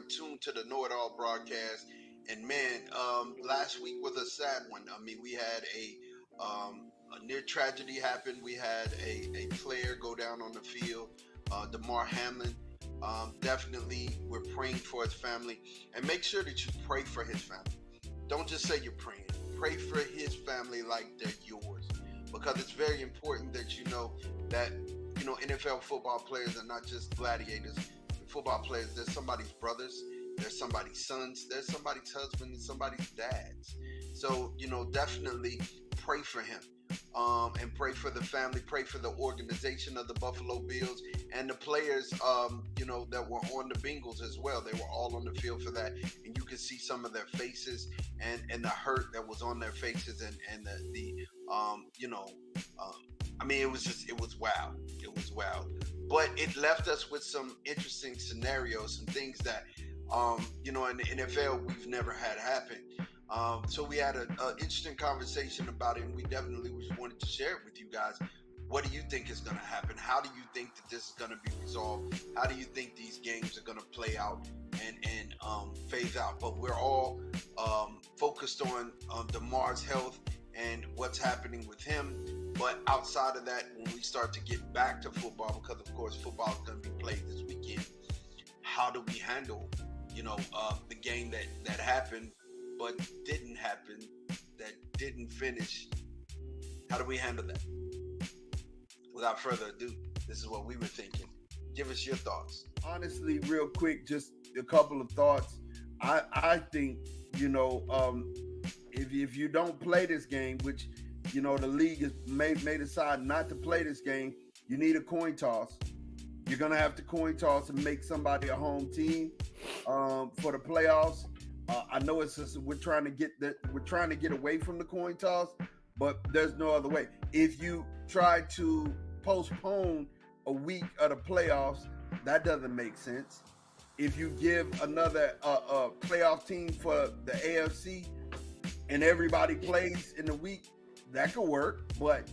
tuned to the Know It All broadcast. And man, last week was a sad one. I mean, we had a near tragedy happen. We had a player go down on the field, Damar Hamlin. Definitely, we're praying for his family. And make sure that you pray for his family. Don't just say you're praying. Pray for his family like they're yours. Because it's very important that you know that, NFL football players are not just gladiators. Football players, there's somebody's brothers, there's somebody's sons, there's somebody's husband, and somebody's dads. So, definitely pray for him. And pray for the family, pray for the organization of the Buffalo Bills and the players, that were on the Bengals as well. They were all on the field for that. And you can see some of their faces and the hurt that was on their faces and it was wild. It was wild. But it left us with some interesting scenarios, some things that, in the NFL we've never had happen. So we had an interesting conversation about it, and we definitely wanted to share it with you guys. What do you think is going to happen? How do you think that this is going to be resolved? How do you think these games are going to play out and phase out? But we're all focused on Damar's health and what's happening with him. But outside of that, when we start to get back to football, because of course football is going to be played this weekend, how do we handle, the game that happened but didn't happen, that didn't finish? How do we handle that? Without further ado, this is what we were thinking. Give us your thoughts. Honestly, real quick, just a couple of thoughts. I think, if you don't play this game, which, the league may decide not to play this game, you need a coin toss. You're going to have to coin toss and make somebody a home team for the playoffs. I know it's just we're trying to get away from the coin toss, but there's no other way. If you try to postpone a week of the playoffs, that doesn't make sense. If you give another playoff team for the AFC and everybody plays in the week, that could work. But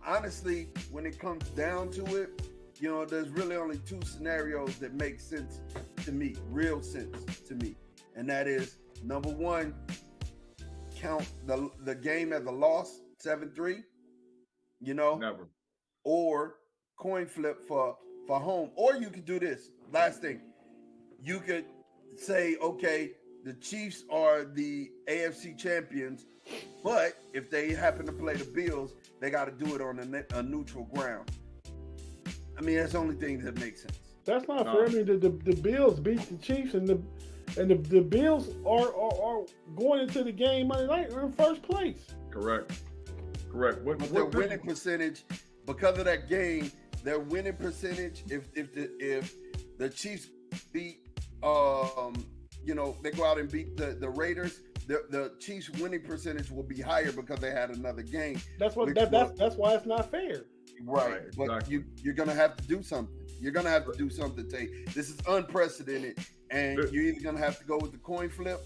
honestly, when it comes down to it, there's really only two scenarios that make sense to me, real sense to me. And that is, number one, count the game as a loss, 7-3, Never. Or coin flip for home. Or you could do this. Last thing, you could say, okay, the Chiefs are the AFC champions, but if they happen to play the Bills, they got to do it on a neutral ground. I mean, that's the only thing that makes sense. That's not fair. I mean, the Bills beat the Chiefs, and the Bills are going into the game Monday night in first place. Correct. But their winning percentage, because of that game, their winning percentage, if the Chiefs beat, they go out and beat the Raiders, the Chiefs' winning percentage will be higher because they had another game. That's why it's not fair. Right, but exactly. You're gonna have to do something. You're gonna have to do something, Tate. This is unprecedented, and you're either gonna have to go with the coin flip,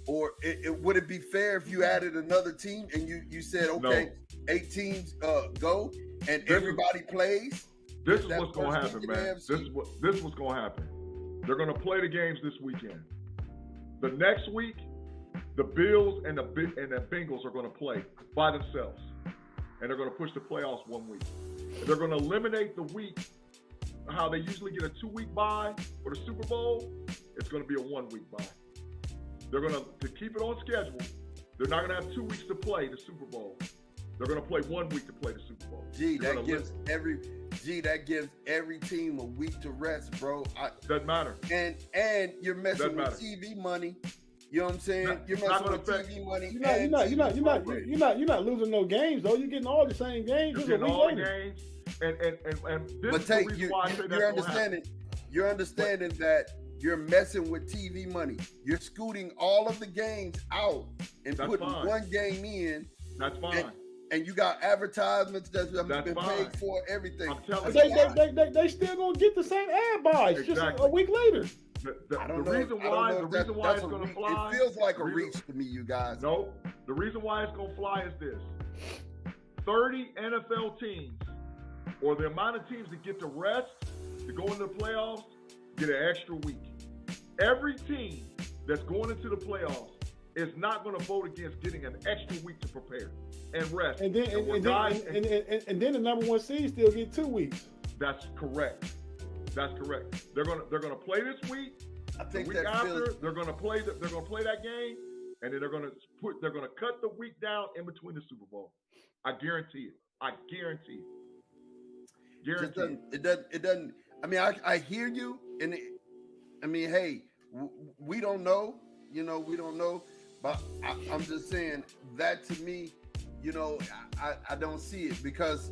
or would it be fair if you added another team and you said, okay, 8 teams go and everybody plays? This is what's gonna happen, man. This is what's gonna happen. They're gonna play the games this weekend. The next week, the Bills and the Bengals are gonna play by themselves, and they're gonna push the playoffs 1 week. They're going to eliminate the week, how they usually get a 2-week bye for the Super Bowl. It's going to be a 1-week bye. They're going to keep it on schedule. They're not going to have 2 weeks to play the Super Bowl. They're going to play 1 week to play the Super Bowl. That gives every team a week to rest, bro. Doesn't matter. And you're messing with TV money. You know what I'm saying? You're messing with TV money. You're not losing no games though. You're getting all the same games. You're getting all the games. And this is the reason why I say that's you're understanding that you're messing with TV money. You're scooting all of the games out and putting one game in. That's fine. And you got advertisements that's been paid for, everything. I'm telling you, they still gonna get the same ad buys just a week later. The reason why it's going to fly. It feels like a reach to me, you guys. No, the reason why it's going to fly is this: 30 NFL teams, or the amount of teams that get to rest to go into the playoffs, get an extra week. Every team that's going into the playoffs is not going to vote against getting an extra week to prepare and rest. And then the number one seed still get 2 weeks. That's correct. That's correct. They're gonna play this week. I think the week after they're gonna play that game, and then they're gonna cut the week down in between the Super Bowl. I guarantee it. I guarantee it. Guarantee it doesn't. I mean, I hear you, and hey, we don't know. We don't know. But I'm just saying that to me, I don't see it, because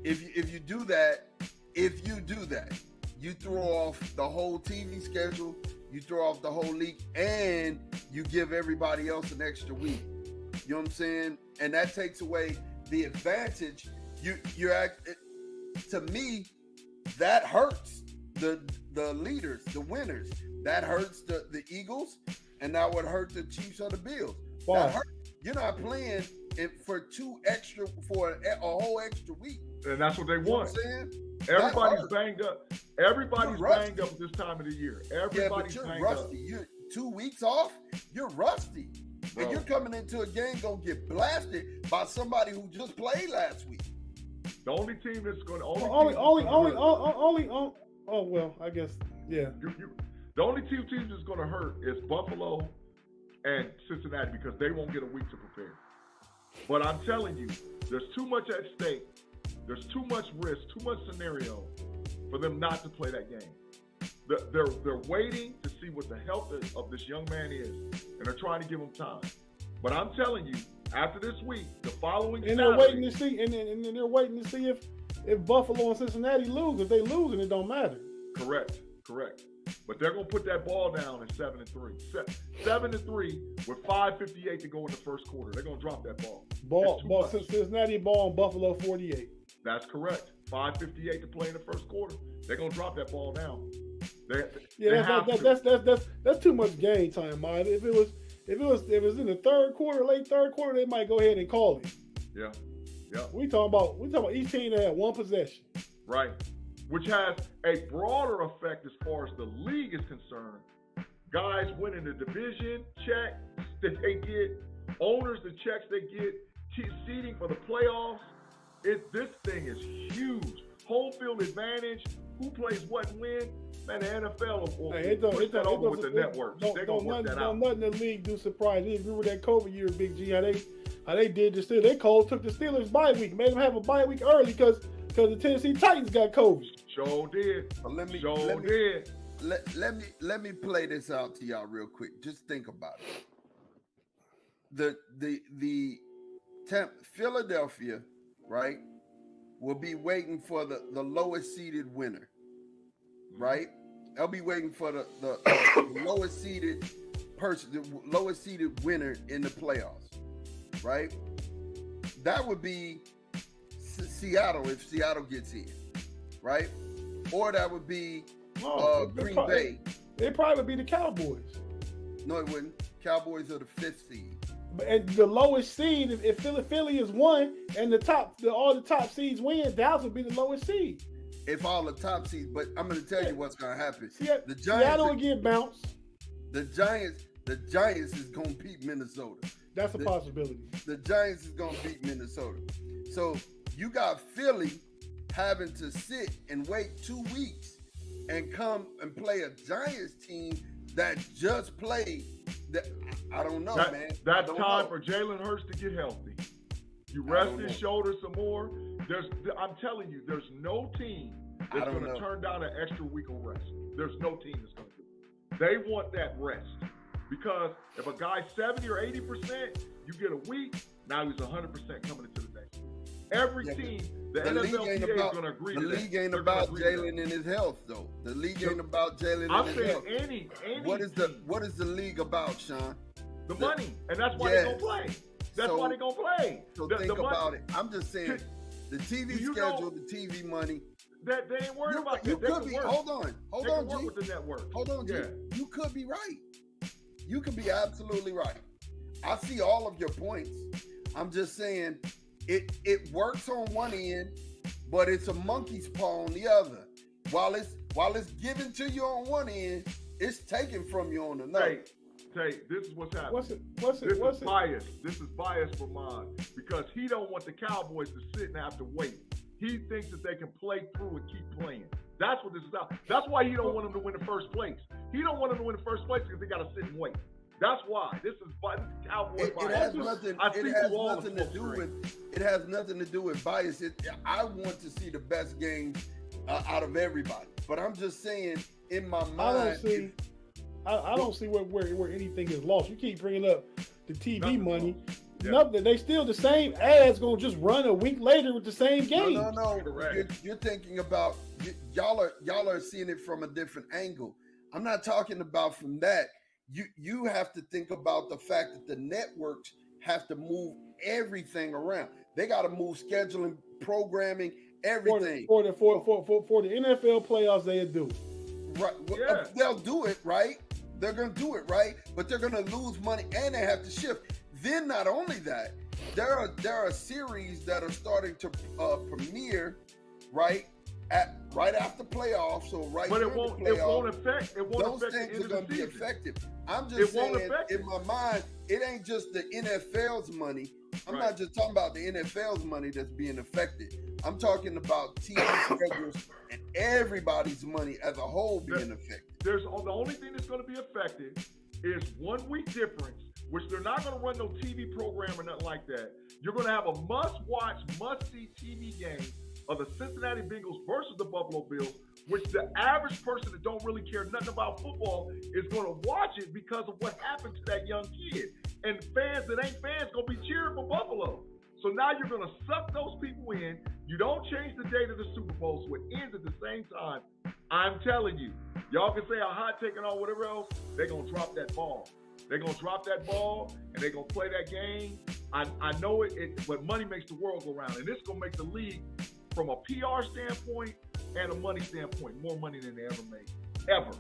if you do that, you throw off the whole TV schedule, you throw off the whole league, and you give everybody else an extra week. You know what I'm saying? And that takes away the advantage. To me, that hurts the leaders, the winners. That hurts the Eagles, and that would hurt the Chiefs or the Bills. Why? You're not playing for a whole extra week. And that's what they want. You know what I'm saying? Everybody's banged up. Everybody's banged up at this time of the year. Everybody's but you're banged rusty. up. You're 2 weeks off. You're rusty. Bro. And you're coming into a game gonna get blasted by somebody who just played last week. The only team that's going to I guess, yeah. The only two teams that's going to hurt is Buffalo and Cincinnati, because they won't get a week to prepare. But I'm telling you, there's too much at stake. There's too much risk, too much scenario for them not to play that game. They're waiting to see what the health of this young man is, and they're trying to give him time. But I'm telling you, after this week, the following and Saturday, they're waiting to see, and then they're waiting to see if Buffalo and Cincinnati lose. If they lose, and it don't matter. Correct. But they're gonna put that ball down at 7-3. 7-3 with 5:58 to go in the first quarter. They're gonna drop that ball. Cincinnati ball and Buffalo 48. That's correct. 5:58 to play in the first quarter. They're gonna drop that ball down. That's too much game time, Mike. If it was in the third quarter, late third quarter, they might go ahead and call it. Yeah. We talking about each team that had one possession. Right. Which has a broader effect as far as the league is concerned. Guys winning the division check that they get, owners the checks they get, seeding for the playoffs. This thing is huge. Home field advantage, who plays what and when. Man, the NFL will push that over with the networks. They're going to work that out. Nothing in the league do surprise me. Remember that COVID year, Big G, how they did the Steelers. They took the Steelers bye week, made them have a bye week early because the Tennessee Titans got COVID. Sure did. Let me play this out to y'all real quick. Just think about it. The Philadelphia, right, will be waiting for the lowest seeded winner, right? They'll be waiting for the lowest seeded person, the lowest seeded winner in the playoffs, right? That would be Seattle if Seattle gets in, right? Or that would be Green Bay. It probably would be the Cowboys. No, it wouldn't. Cowboys are the 5th seed. And the lowest seed, if Philly is 1 and all the top seeds win, Dallas would be the lowest seed. If all the top seeds, but I'm going to tell you what's going to happen. The Giants, Seattle will get bounced. The Giants is going to beat Minnesota. That's a possibility. The Giants is going to beat Minnesota. So you got Philly having to sit and wait 2 weeks and come and play a Giants team that just played. I don't know, man. That's time for Jalen Hurts to get healthy. You rest his shoulders some more. I'm telling you, there's no team that's going to turn down an extra week of rest. There's no team that's going to do it. They want that rest. Because if a guy's 70 or 80%, you get a week, now he's 100% coming into the next week. Every team, the NFLPA is going to agree to that. The league ain't about Jalen and his health, though. The league ain't about Jalen and his health. I'm saying any what is the league about, Sean? The money. And that's why they're going to play. That's why they're going to play. So think about it. I'm just saying, the TV schedule, the TV money. That they ain't worried about that. You could be. Hold on, G. With the network. Hold on, G. You could be right. You could be absolutely right. I see all of your points. I'm just saying it works on one end, but it's a monkey's paw on the other. While while it's given to you on one end, it's taken from you on another. Tay, this is what's happening. What's it? Bias. This is bias for mine because he don't want the Cowboys to sit and have to wait. He thinks that they can play through and keep playing. That's what this is about. That's why he don't want them to win the first place. He don't want them to win the first place because they got to sit and wait. That's why. This is Cowboys bias. It has nothing to do with bias. I want to see the best games out of everybody. But I'm just saying, in my mind, I don't see where anything is lost. You keep bringing up the TV money. Yeah. Nothing. They still the same ads gonna just run a week later with the same game. No. You're thinking about y'all are seeing it from a different angle. I'm not talking about from that. You have to think about the fact that the networks have to move everything around. They got to move scheduling, programming, everything. For the NFL playoffs, they'll do. Right. Yeah. They'll do it, right? They're going to do it, right? But they're going to lose money and they have to shift. Then not only that, there are series that are starting to premiere, right? Right after playoffs, so right. But it won't affect. Those things are going to be effective. I'm just saying, in my mind, it ain't just the NFL's money. I'm not just talking about the NFL's money that's being affected. I'm talking about TV schedules and everybody's money as a whole being affected. The only thing that's going to be affected is 1 week difference, which they're not going to run no TV program or nothing like that. You're going to have a must-watch, must-see TV game of the Cincinnati Bengals versus the Buffalo Bills, which the average person that don't really care nothing about football is going to watch it because of what happened to that young kid. And fans that ain't fans going to be cheering for Buffalo. So now you're going to suck those people in. You don't change the date of the Super Bowl, so it ends at the same time. I'm telling you, y'all can say a hot take and all whatever else, they're going to drop that ball. They're going to drop that ball, and they're going to play that game. I know it, but money makes the world go round. And this is going to make the league, from a PR standpoint and a money standpoint, more money than they ever made. Ever.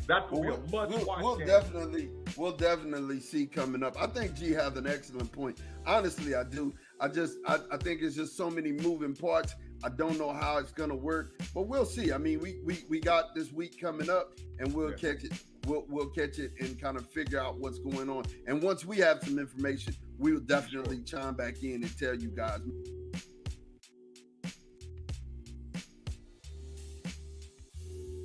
That's going to be a must-watch game. We'll definitely see coming up. I think G has an excellent point. Honestly, I do. I think it's just so many moving parts. I don't know how it's going to work, but we'll see. I mean, we got this week coming up, and we'll catch it. We'll catch it and kind of figure out what's going on. And once we have some information, we'll definitely chime back in and tell you guys.